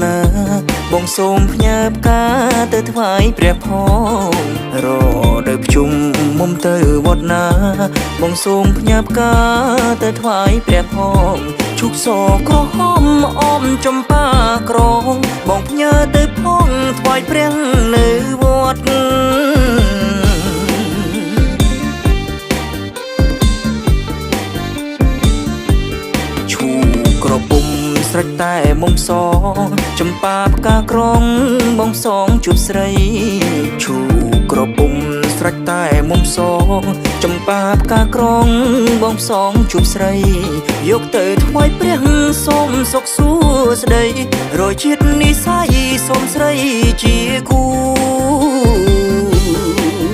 ណាបងសូមផ្ញើផ្កាទៅថ្វាយព្រះផងរដូវភ្ជុំមុំទៅវត្តណាបងសូមផ្ញើផ្កាទៅថ្វាយព្រះផងឈូកសក្រហមអមចំបាក្រងបងផ្ញើទៅផងថ្វាយព្រះនៅវត្តឈូក្រពុំស្រេចតែមុំសងចំបាផ្កាក្រងបងសងជួបស្រីឈូក្រពុំស្រេចតែមុំសងចំបាផ្កាក្រងបងសងជួបស្រីយកទៅថ្វាយព្រះសូមសុខសួស្តីរយជាតិនិស័យសូមស្រីជាគូ